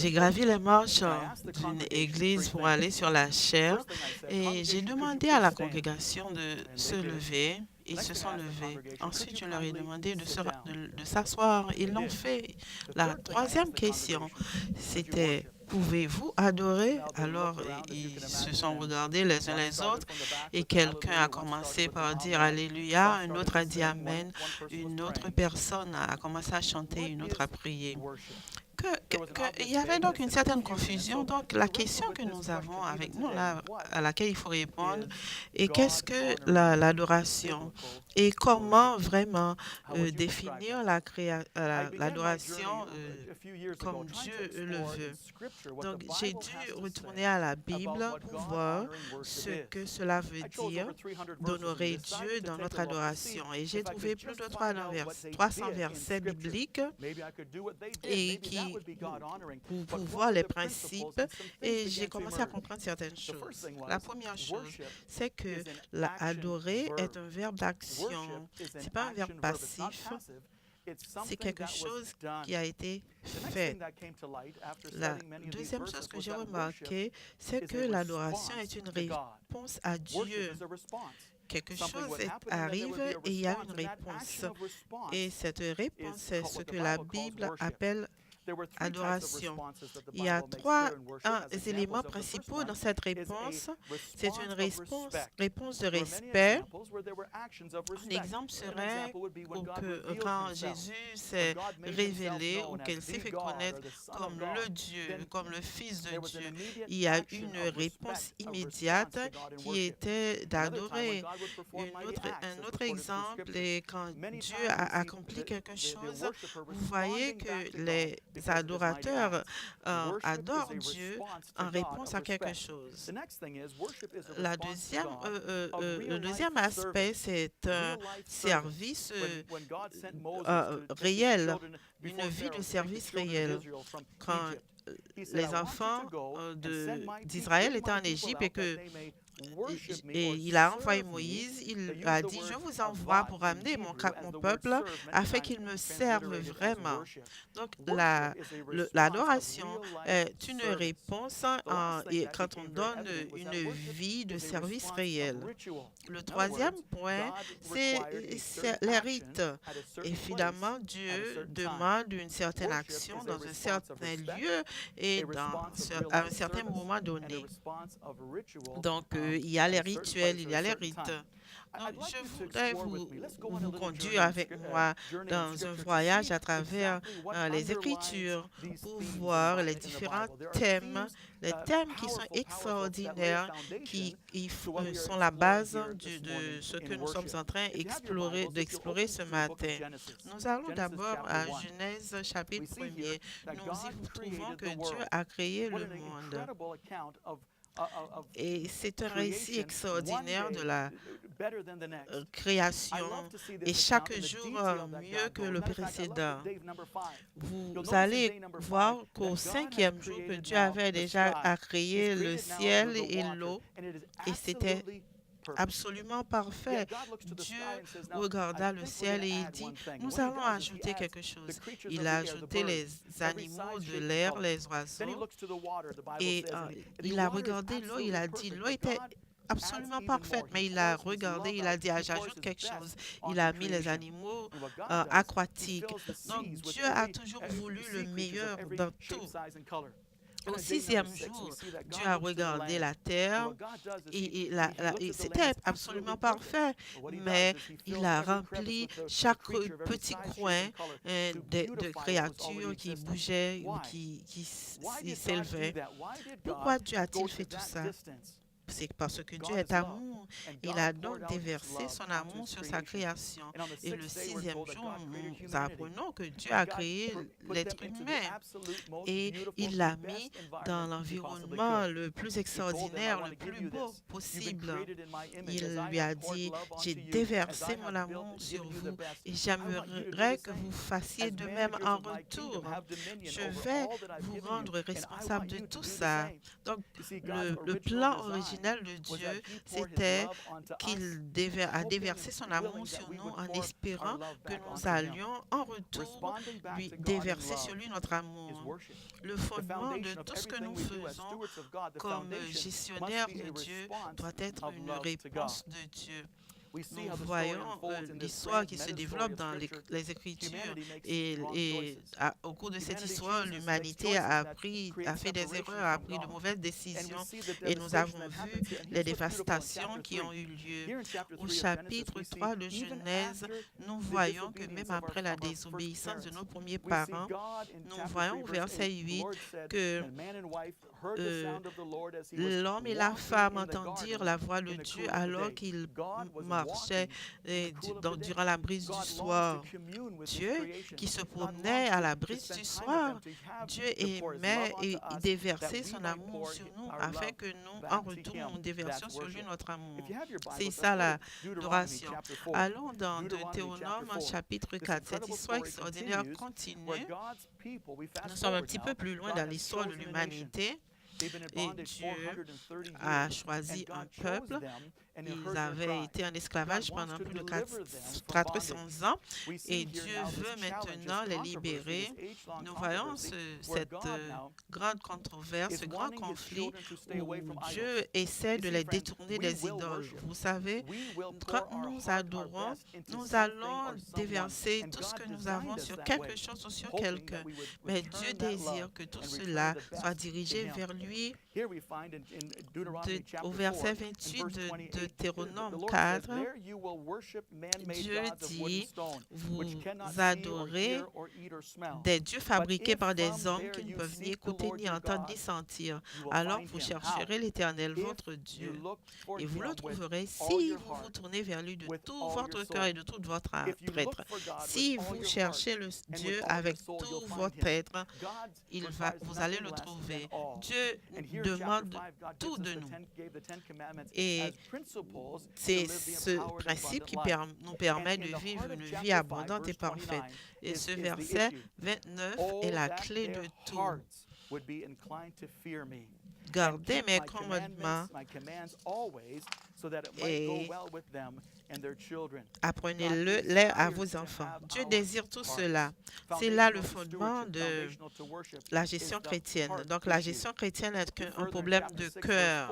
J'ai gravi les marches d'une église pour aller sur la chaire et j'ai demandé à la congrégation de se lever. Ils se sont levés. Ensuite, je leur ai demandé de s'asseoir. Ils l'ont fait. La troisième question, c'était: pouvez-vous adorer? Alors, ils se sont regardés les uns les autres et quelqu'un a commencé par dire Alléluia, un autre a dit Amen, une autre personne a commencé à chanter, une autre a prié. Il y avait donc une certaine confusion. Donc, la question que nous avons avec nous, là, à laquelle il faut répondre, est qu'est-ce que l'adoration et comment vraiment définir l'adoration comme Dieu le veut. Donc, j'ai dû retourner à la Bible pour voir ce que cela veut dire d'honorer Dieu dans notre adoration. Et j'ai trouvé plus de 300 versets bibliques et pour voir les principes, et j'ai commencé à comprendre certaines choses. La première chose, c'est que adorer est un verbe d'action. C'est pas un verbe passif, c'est quelque chose qui a été fait. La deuxième chose que j'ai remarqué, c'est que l'adoration est une réponse à Dieu. Quelque chose arrive et il y a une réponse. Et cette réponse, c'est ce que la Bible appelle adoration. Il y a trois éléments principaux dans cette réponse. C'est une réponse de respect. Un exemple serait que quand Jésus s'est révélé ou qu'il s'est fait connaître comme le Dieu, comme le Fils de Dieu, il y a une réponse immédiate qui était d'adorer. Un autre exemple est quand Dieu a accompli quelque chose, vous voyez que les adorateurs adorent Dieu en réponse à quelque chose. Le deuxième aspect, c'est un service réel, une vie de service réel. Quand les enfants d'Israël étaient en Égypte et il a envoyé Moïse, il a dit, je vous envoie pour amener mon peuple afin qu'il me serve vraiment. Donc, l'adoration est une réponse et quand on donne une vie de service réel. Le troisième point, c'est les rites. Évidemment, Dieu demande une certaine action dans un certain lieu et à un certain moment donné. Donc, il y a les rituels, il y a les rites. Donc, je voudrais vous conduire avec moi dans un voyage à travers les Écritures pour voir les différents thèmes, les thèmes qui sont extraordinaires, qui sont la base de ce que nous sommes en train d'explorer ce matin. Nous allons d'abord à Genèse chapitre 1er. Nous y trouvons que Dieu a créé le monde. Et c'est un récit extraordinaire de la création et chaque jour mieux que le précédent. Vous allez voir qu'au cinquième jour que Dieu avait déjà créé le ciel et l'eau et c'était absolument parfait. Dieu regarda le ciel et il dit, nous allons ajouter quelque chose. Il a ajouté les animaux de l'air, les oiseaux, et il a regardé l'eau, il a dit, l'eau était absolument parfaite, mais il a regardé, il a dit, ah, j'ajoute quelque chose. Il a mis les animaux aquatiques. Donc Dieu a toujours voulu le meilleur dans tout. Au sixième jour, Dieu a regardé la terre et c'était absolument parfait, mais il a rempli chaque petit coin de créatures qui bougeaient ou qui s'élevaient. Pourquoi Dieu a-t-il fait tout ça? C'est parce que Dieu est amour. Il a donc déversé son amour sur sa création. Et le sixième jour, nous apprenons que Dieu a créé l'être humain et il l'a mis dans l'environnement le plus extraordinaire, le plus beau possible. Il lui a dit, j'ai déversé mon amour sur vous et j'aimerais que vous fassiez de même en retour. Je vais vous rendre responsable de tout ça. Donc, le plan original originelle de Dieu, c'était qu'il a déversé son amour sur nous en espérant que nous allions en retour lui déverser sur lui notre amour. Le fondement de tout ce que nous faisons comme gestionnaire de Dieu doit être une réponse de Dieu. Nous voyons l'histoire qui se développe dans les Écritures au cours de cette histoire, l'humanité a fait des erreurs, a pris de mauvaises décisions et nous avons vu les dévastations qui ont eu lieu. Au chapitre 3 de Genèse, nous voyons que même après la désobéissance de nos premiers parents, nous voyons au verset 8 que l'homme et la femme entendirent la voix de Dieu alors qu'ils marchaient durant la brise du soir. Dieu qui se promenait à la brise du soir, Dieu aimait et déversait son amour sur nous afin que nous, en retour, nous déversions sur lui notre amour. C'est ça l'adoration. Allons dans Deutéronome chapitre 4. Cette histoire extraordinaire continue. Nous sommes un petit peu plus loin dans l'histoire de l'humanité. Et Dieu a choisi un peuple. Ils avaient été en esclavage pendant plus de 400 ans et Dieu veut maintenant les libérer. Nous voyons cette grande controverse, ce grand conflit où Dieu essaie de les détourner des idoles. Vous savez, quand nous adorons, nous allons déverser tout ce que nous avons sur quelque chose ou sur quelqu'un. Mais Dieu désire que tout cela soit dirigé vers lui. Au verset 28 de Deutéronome 4, Dieu dit, vous adorez des dieux fabriqués par des hommes qui ne peuvent ni écouter, ni entendre, ni sentir. Alors vous chercherez l'Éternel, votre Dieu, et vous le trouverez si vous vous tournez vers lui de tout votre cœur et de toute votre être. Si vous cherchez le Dieu avec tout votre être, vous allez le trouver. Dieu demande tout de nous. Et c'est ce principe qui nous permet de vivre une vie abondante et parfaite. Et ce verset 29 est la clé de tout. Gardez mes commandements et apprenez-les à vos enfants. Dieu désire tout cela. C'est là le fondement de la gestion chrétienne. Donc la gestion chrétienne est un problème de cœur.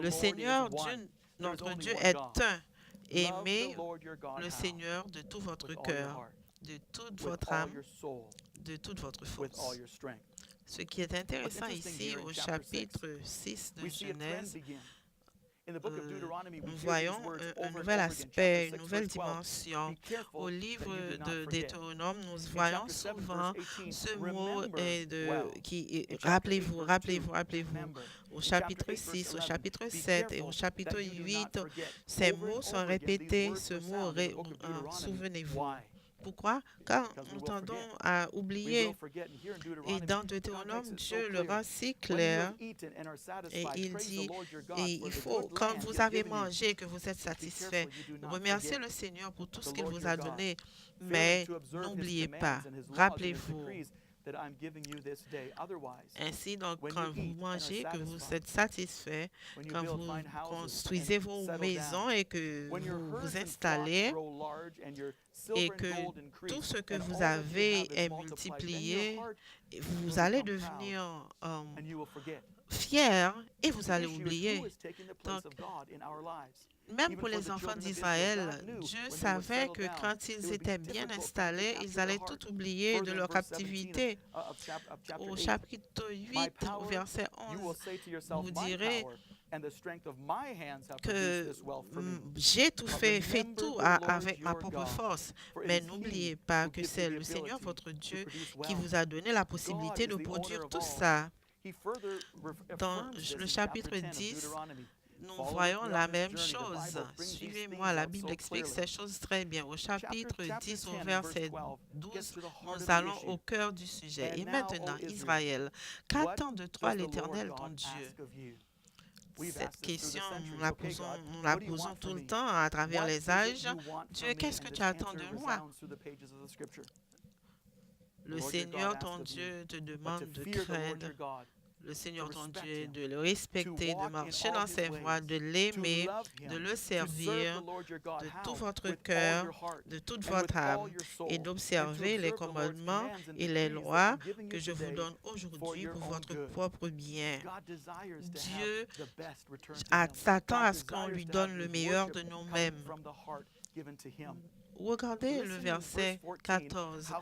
Le Seigneur, Dieu, notre Dieu, est un. Aimez le Seigneur de tout votre cœur, de toute votre âme, de toute votre force. Ce qui est intéressant ici au chapitre 6 de Genèse, nous voyons un nouvel aspect, une nouvelle dimension. Au livre de Deutéronome, nous voyons souvent ce mot rappelez-vous. Au chapitre 6, au chapitre 7 et au chapitre 8, ces mots sont répétés, ce mot souvenez-vous. Pourquoi? Car nous tendons à oublier. Et dans Deutéronome, Dieu le rend si clair. Et il dit, il faut, quand vous avez mangé, que vous êtes satisfait, remerciez le Seigneur pour tout ce qu'il vous a donné. Mais n'oubliez pas, rappelez-vous. Ainsi, donc, quand vous mangez, que vous êtes satisfait, quand vous construisez vos maisons et que vous vous installez, et que tout ce que vous avez est multiplié, vous allez devenir fier et vous allez oublier. Donc, même pour les enfants d'Israël, Dieu savait que quand ils étaient bien installés, ils allaient tout oublier de leur captivité. Au chapitre 8, au verset 11, vous direz que j'ai tout fait tout avec ma propre force. Mais n'oubliez pas que c'est le Seigneur, votre Dieu, qui vous a donné la possibilité de produire tout ça. Dans le chapitre 10, nous voyons la même chose. Suivez-moi, la Bible explique ces choses très bien. Au chapitre 10, au verset 12, nous allons au cœur du sujet. Et maintenant, Israël, qu'attend de toi l'Éternel, ton Dieu? Cette question, nous la posons tout le temps à travers les âges. Dieu, qu'est-ce que tu attends de moi? Le Seigneur, ton Dieu, te demande de craindre le Seigneur ton Dieu, de le respecter, de marcher dans ses voies, de l'aimer, de le servir de tout votre cœur, de toute votre âme, et d'observer les commandements et les lois que je vous donne aujourd'hui pour votre propre bien. Dieu s'attend à ce qu'on lui donne le meilleur de nous-mêmes. Regardez le verset 14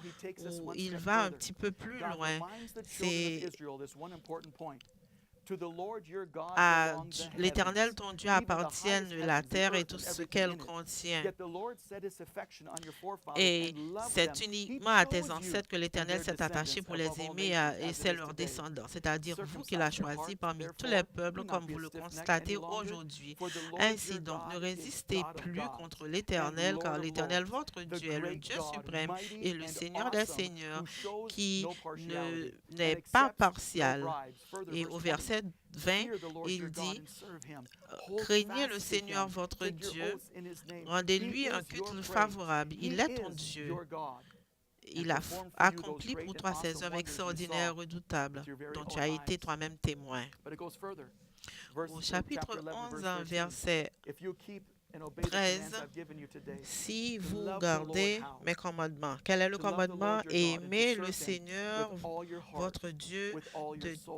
où il va un petit peu plus loin. C'est à l'Éternel ton Dieu appartienne la terre et tout ce qu'elle contient. Et c'est uniquement à tes ancêtres que l'Éternel s'est attaché pour les aimer et c'est leurs descendants, c'est-à-dire vous qu'il a choisi parmi tous les peuples comme vous le constatez aujourd'hui. Ainsi donc, ne résistez plus contre l'Éternel, car l'Éternel votre Dieu est le Dieu suprême et le Seigneur des seigneurs qui n'est pas partial. Et au verset 20, il dit, craignez le Seigneur votre Dieu, rendez-lui un culte favorable, il est ton Dieu. Il a accompli pour toi ses œuvres extraordinaires et redoutables, dont tu as été toi-même témoin. Au chapitre 11, verset 13, si vous gardez mes commandements. Quel est le commandement? Aimer le Seigneur, votre Dieu,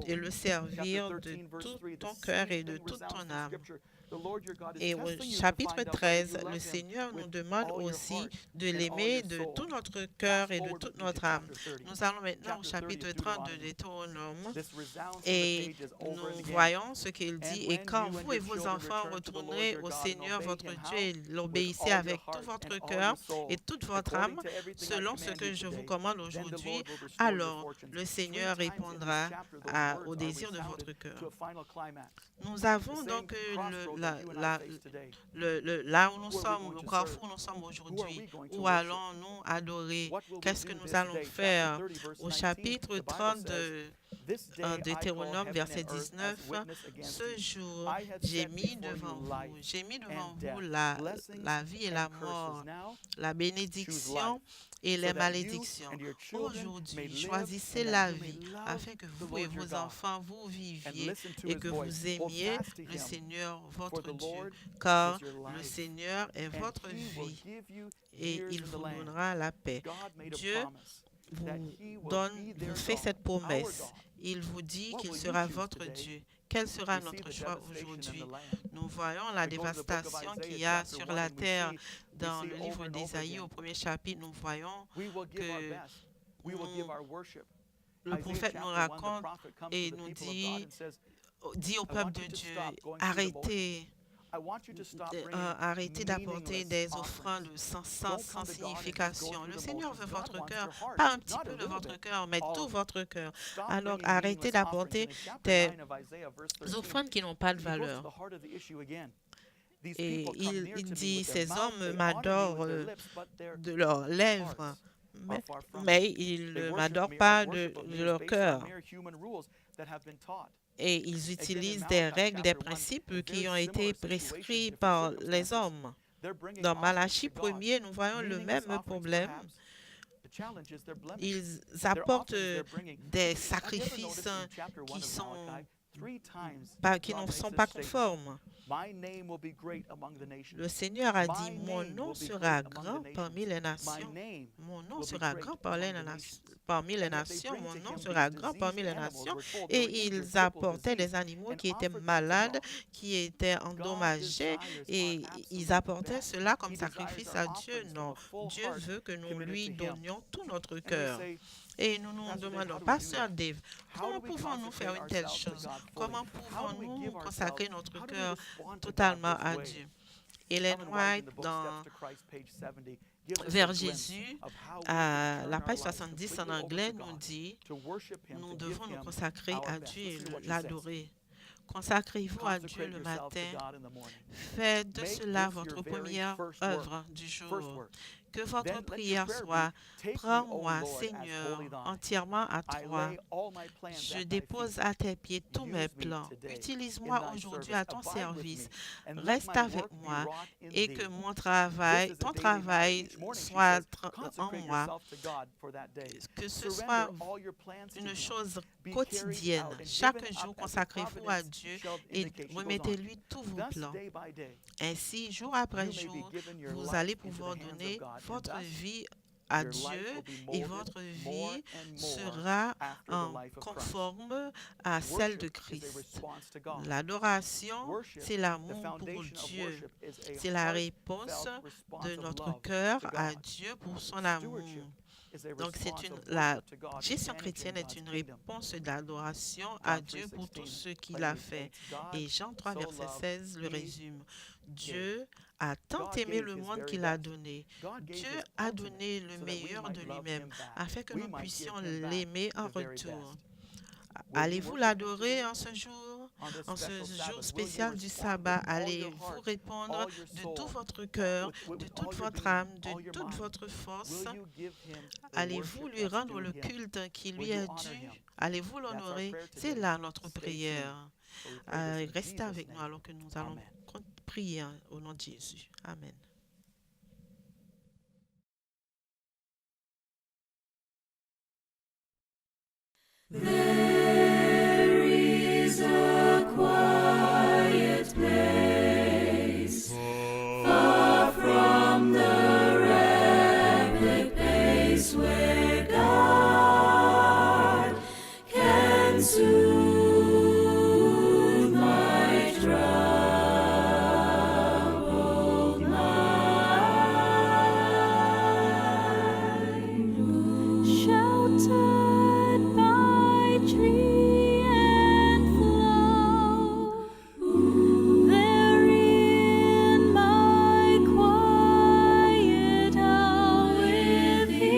et le servir de tout ton cœur et de toute ton âme. Et au chapitre 13, le Seigneur nous demande aussi de l'aimer de tout notre cœur et de toute notre âme. Nous allons maintenant au chapitre 30 de Deutéronome et nous voyons ce qu'il dit. Et quand vous et vos enfants retournerez au Seigneur votre Dieu et l'obéissez avec tout votre cœur et toute votre âme, selon ce que je vous commande aujourd'hui, alors le Seigneur répondra au désir de votre cœur. Nous avons donc là où nous sommes, le carrefour où nous sommes aujourd'hui, où allons-nous adorer? Qu'est-ce que nous allons faire? Au chapitre 30 de Deutéronome, verset 19, ce jour, j'ai mis devant vous la vie et la mort, la bénédiction et les malédictions. Aujourd'hui, choisissez la vie afin que vous et vos enfants vous viviez et que vous aimiez le Seigneur votre Dieu, car le Seigneur est votre vie et il vous donnera la paix. Dieu vous fait cette promesse. Il vous dit qu'il sera votre Dieu. Quel sera notre choix aujourd'hui? Nous voyons la dévastation qu'il y a sur la terre. Dans le livre d'Ésaïe, au premier chapitre, nous voyons que le prophète nous raconte et nous dit au peuple de Dieu, arrêtez d'apporter des offrandes sans signification. Le Seigneur veut votre cœur, pas un petit peu de votre cœur, mais tout votre cœur. Alors arrêtez d'apporter des offrandes qui n'ont pas de valeur. Et il dit, ces hommes m'adorent de leurs lèvres, mais ils ne m'adorent pas de leur cœur. Et ils utilisent des règles, des principes qui ont été prescrits par les hommes. Dans Malachie 1er, nous voyons le même problème. Ils apportent des sacrifices qui ne sont pas conformes. Le Seigneur a dit, mon nom sera grand parmi les nations. Mon nom sera grand parmi les nations. Mon nom sera grand parmi les nations. Et ils apportaient des animaux qui étaient malades, qui étaient endommagés, et ils apportaient cela comme sacrifice à Dieu. Non, Dieu veut que nous lui donnions tout notre cœur. Et nous nous demandons, Pasteur Dave, comment pouvons-nous faire une telle chose? Comment pouvons-nous consacrer notre cœur totalement à Dieu? Ellen White, vers Jésus, à la page 70 en anglais, nous dit, nous devons nous consacrer à Dieu et l'adorer. Consacrez-vous à Dieu le matin. Faites de cela votre première œuvre du jour, Que votre prière soit: prends-moi, Seigneur, entièrement à toi. Je dépose à tes pieds tous mes plans. Utilise-moi aujourd'hui à ton service. Reste avec moi et que ton travail soit en moi. Que ce soit une chose quotidienne. Chaque jour, consacrez-vous à Dieu et remettez-lui tous vos plans. Ainsi, jour après jour, vous allez pouvoir donner votre vie à Dieu et votre vie sera conforme à celle de Christ. L'adoration, c'est l'amour pour Dieu. C'est la réponse de notre cœur à Dieu pour son amour. Donc, la gestion chrétienne est une réponse d'adoration à Dieu pour tout ce qu'il a fait. Et Jean 3, verset 16 le résume. Dieu a tant aimé le monde qu'il a donné. Dieu a donné le meilleur de lui-même afin que nous puissions l'aimer en retour. Allez-vous l'adorer en ce jour spécial du sabbat? Allez-vous répondre de tout votre cœur, de toute votre âme, de toute votre force? Allez-vous lui rendre le culte qui lui est dû? Allez-vous l'honorer? C'est là notre prière. Restez avec nous alors que nous allons prier au nom de Jésus. Amen. There is a quiet place, far from the rapid pace, where God can soothe my troubled mind. Sheltered by tree and flower, there in my quiet hour with Him,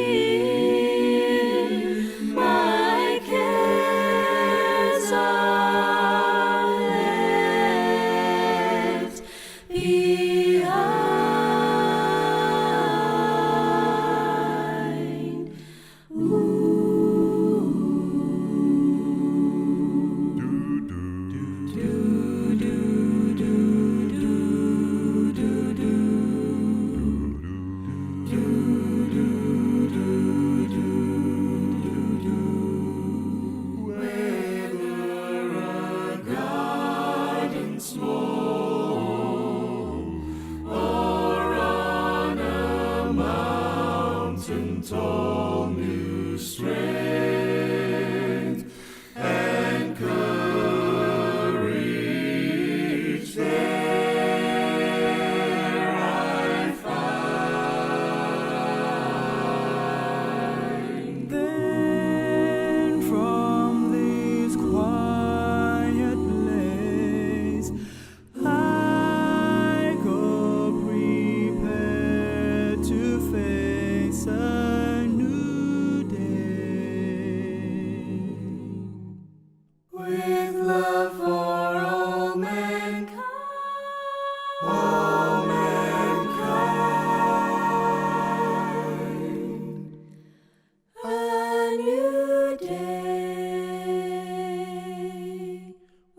my cares are left behind. Tall new strength and courage there I find. Then from this quiet place I go prepared to face a new day. With love for all mankind, a new day.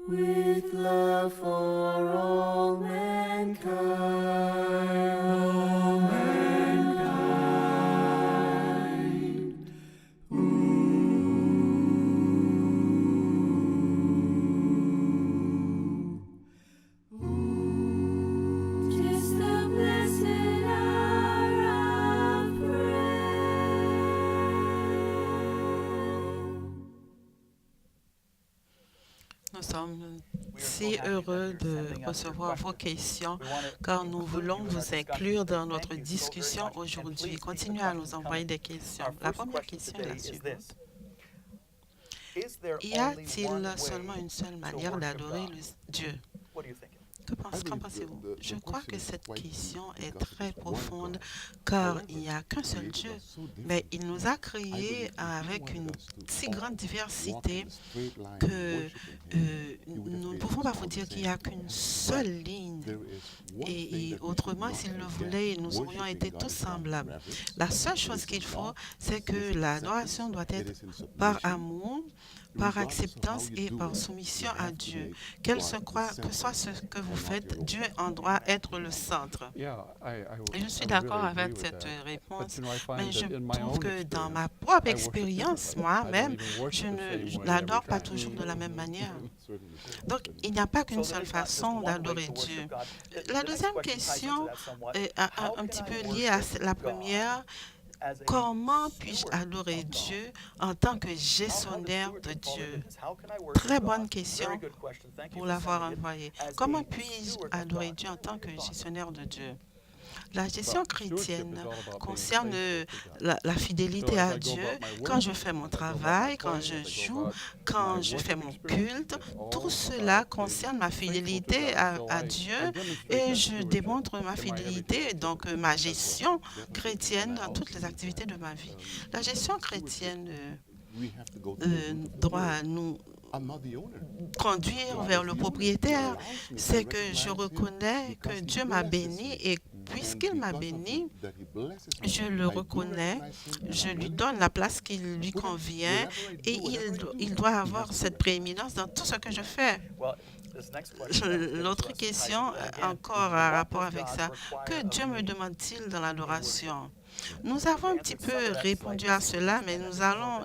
With love for all mankind. Tis the blessed hour of prayer. Nous sommes si heureux de recevoir vos questions car nous voulons vous inclure dans notre discussion aujourd'hui. Continuez à nous envoyer des questions. La première question est la suivante. Y a-t-il seulement une seule manière d'adorer Dieu? Qu'en pensez-vous? Je crois que cette question est très profonde car il n'y a qu'un seul Dieu, mais il nous a créés avec une si grande diversité que nous ne pouvons pas vous dire qu'il n'y a qu'une seule ligne. Et autrement, s'il le voulait, nous aurions été tous semblables. La seule chose qu'il faut, c'est que l'adoration doit être par amour, par acceptance et par soumission à Dieu. Que soit ce que vous faites, Dieu en doit être le centre. Et je suis d'accord avec cette réponse, mais je trouve que dans ma propre expérience, moi-même, je ne l'adore pas toujours de la même manière. Donc, il n'y a pas qu'une seule façon d'adorer Dieu. La deuxième question est un petit peu liée à la première. Comment puis-je adorer Dieu en tant que gestionnaire de Dieu? Très bonne question pour l'avoir envoyé. Comment puis-je adorer Dieu en tant que gestionnaire de Dieu? La gestion chrétienne concerne la fidélité à Dieu. Quand je fais mon travail, quand je joue, quand je fais mon culte, tout cela concerne ma fidélité à Dieu et je démontre ma fidélité, donc ma gestion chrétienne dans toutes les activités de ma vie. La gestion chrétienne doit nous conduire vers le propriétaire. C'est que je reconnais que Dieu m'a béni et puisqu'il m'a béni, je le reconnais, je lui donne la place qui lui convient et il doit avoir cette prééminence dans tout ce que je fais. L'autre question, encore en rapport avec ça, que Dieu me demande-t-il dans l'adoration? Nous avons un petit peu répondu à cela, mais nous allons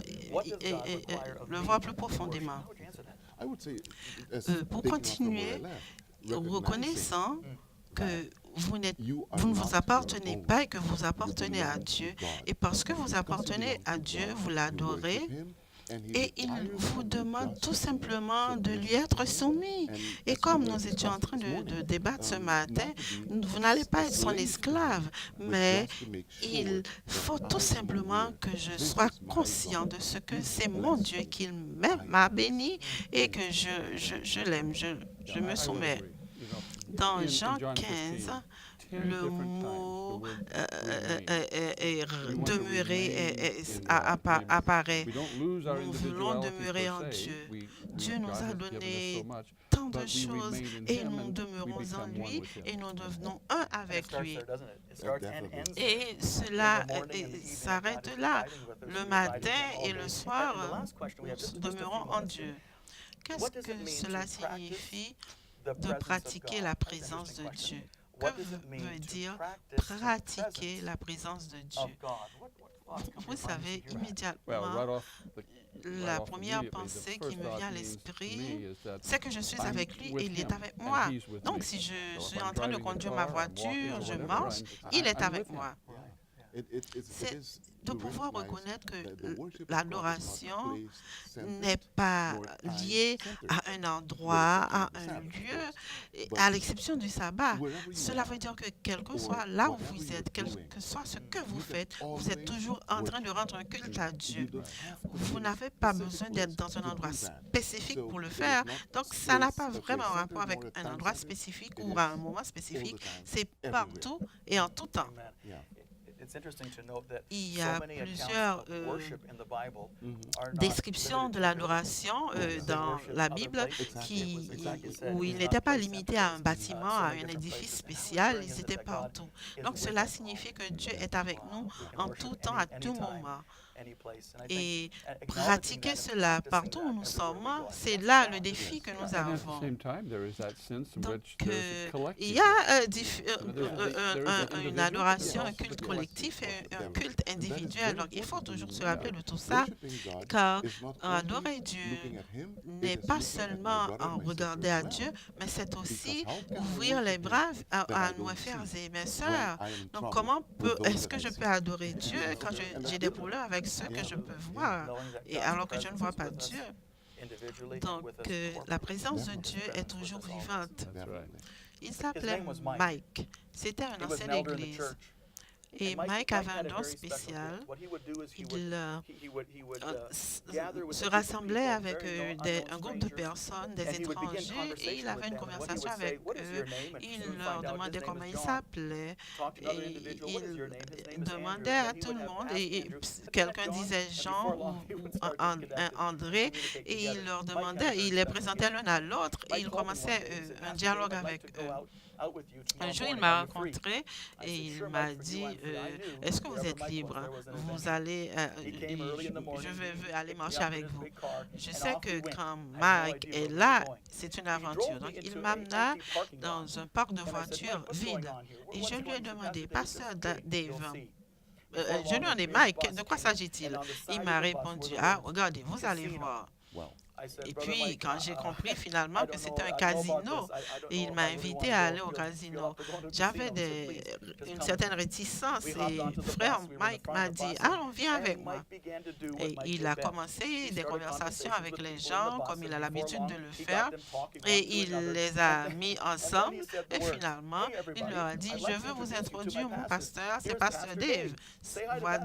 le voir plus profondément. Pour continuer, reconnaissant que vous ne vous appartenez pas et que vous appartenez à Dieu. Et parce que vous appartenez à Dieu, vous l'adorez. Et il vous demande tout simplement de lui être soumis. Et comme nous étions en train de débattre ce matin, vous n'allez pas être son esclave, mais il faut tout simplement que je sois conscient de ce que c'est mon Dieu qui m'a béni et que je l'aime, je me soumets. Dans Jean 15, le mot demeurer apparaît. Nous voulons demeurer en Dieu. Dieu nous a donné tant de choses et nous demeurons en lui et nous devenons un avec lui. Et cela s'arrête là. Le matin et le soir, nous demeurons en Dieu. Qu'est-ce que cela signifie de pratiquer la présence de Dieu? Que veut dire pratiquer la présence de Dieu? Vous savez, immédiatement, la première pensée qui me vient à l'esprit, c'est que je suis avec lui et il est avec moi. Donc, si je suis en train de conduire ma voiture, je marche, il est avec moi. C'est de pouvoir reconnaître que l'adoration n'est pas liée à un endroit, à un lieu, à l'exception du sabbat. Cela veut dire que quel que soit là où vous êtes, quel que soit ce que vous faites, vous êtes toujours en train de rendre un culte à Dieu. Vous n'avez pas besoin d'être dans un endroit spécifique pour le faire. Donc, ça n'a pas vraiment un rapport avec un endroit spécifique ou à un moment spécifique. C'est partout et en tout temps. Il y a plusieurs descriptions de l'adoration dans la Bible où il n'était pas limité à un bâtiment, à un édifice spécial, ils étaient partout. Donc cela signifie que Dieu est avec nous en tout temps, à tout moment. Et pratiquer cela partout où nous sommes, c'est là le défi que nous avons. Donc, il y a une adoration, un culte collectif et un culte individuel. Donc, il faut toujours se rappeler de tout ça, car adorer Dieu n'est pas seulement en regarder à Dieu, mais c'est aussi ouvrir les bras à nos frères et mes sœurs. Donc, comment est-ce que je peux adorer Dieu quand j'ai des problèmes avec ce que je peux voir, et alors que je ne vois pas Dieu? Donc, la présence de Dieu est toujours vivante. Il s'appelait Mike. C'était une ancienne église. Et Mike avait un don spécial. Il se rassemblait avec un groupe de personnes, des étrangers, et il avait une conversation avec eux. Il leur demandait comment ils s'appelaient, et il demandait à tout le monde, et quelqu'un disait Jean ou André, et il leur demandait, il les présentait l'un à l'autre, et il commençait un dialogue avec eux. Un jour, il m'a rencontré et il m'a dit, est-ce que vous êtes libre? Vous allez, je veux aller marcher avec vous. Je sais que quand Mike est là, c'est une aventure. Donc, il m'amena dans un parc de voitures vide. Et je lui ai demandé, Pasteur Dave, je lui ai demandé, Mike, de quoi s'agit-il? Il m'a répondu, ah, regardez, vous allez voir. Et puis, quand j'ai compris finalement que c'était un casino, et il m'a invité à aller au casino, j'avais une certaine réticence et frère Mike m'a dit, allons, viens avec moi. Et il a commencé des conversations avec les gens comme il a l'habitude de le faire et il les a mis ensemble et finalement, il leur a dit, je veux vous introduire mon pasteur, c'est Pasteur Dave.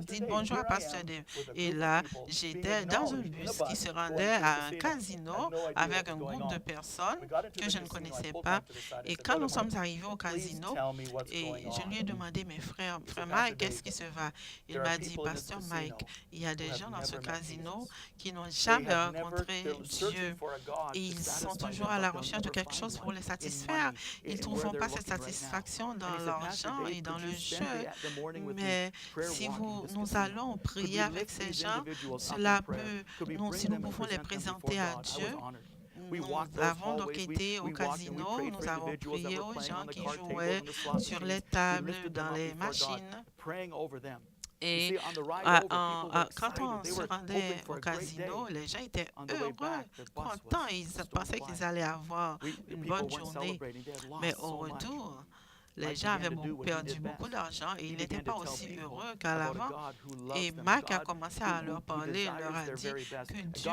Dites bonjour à Pasteur Dave. Et là, j'étais dans un bus qui se rendait à un casino avec un groupe de personnes que je ne connaissais pas. Et quand nous sommes arrivés au casino, et je lui ai demandé, mes frères, frère Mike, qu'est-ce qui se va? Il m'a dit, Pasteur Mike, il y a des gens dans ce casino qui n'ont jamais rencontré Dieu et ils sont toujours à la recherche de quelque chose pour les satisfaire. Ils ne trouveront pas cette satisfaction dans l'argent et dans le jeu. Mais si nous allons prier avec ces gens, cela peut, si nous pouvons les présenter à Dieu. Nous avons donc été au casino, nous avons prié aux gens qui jouaient sur les tables, dans les machines. Et quand on se rendait au casino, les gens étaient heureux, contents, ils pensaient qu'ils allaient avoir une bonne journée. Mais au retour, les gens avaient perdu beaucoup d'argent et ils n'étaient pas aussi heureux qu'à l'avant. Et Mike a commencé à leur parler, il leur a dit que Dieu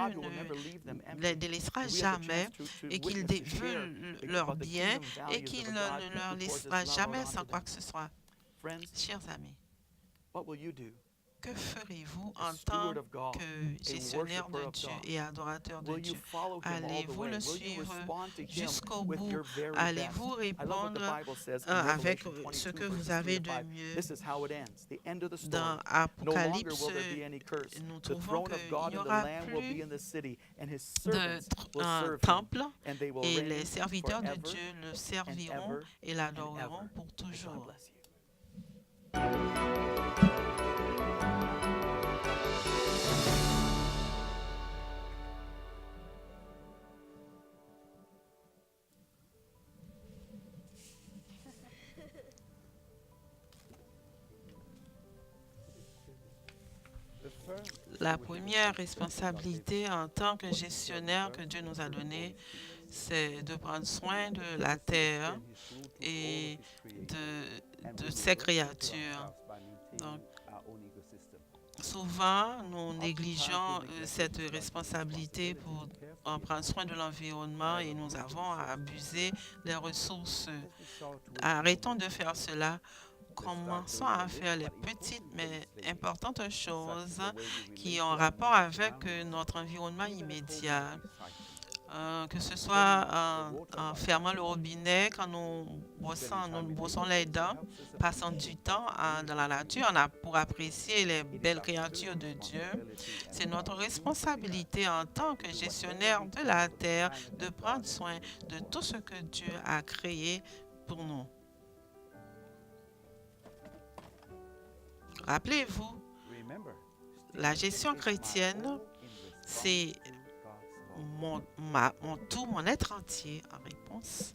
ne les délaissera jamais et qu'il veut leur bien et qu'il ne leur laissera jamais sans quoi que ce soit. Chers amis, que ferez-vous en tant que gestionnaire de Dieu et adorateur de Dieu? Allez-vous le suivre jusqu'au bout? Allez-vous répondre avec ce que vous avez de mieux? Dans Apocalypse, nous trouvons qu'il n'y aura plus de temple et les serviteurs de Dieu le serviront et l'adoreront pour toujours. La première responsabilité en tant que gestionnaire que Dieu nous a donnée, c'est de prendre soin de la terre et de ses créatures. Donc, souvent, nous négligeons cette responsabilité pour en prendre soin de l'environnement et nous avons à abuser des ressources. Arrêtons de faire cela. Commençons à faire les petites mais importantes choses qui ont rapport avec notre environnement immédiat. Que ce soit en fermant le robinet quand nous brossons les dents, passant du temps dans la nature pour apprécier les belles créatures de Dieu. C'est notre responsabilité en tant que gestionnaire de la terre de prendre soin de tout ce que Dieu a créé pour nous. Rappelez-vous, la gestion chrétienne, c'est mon être entier en réponse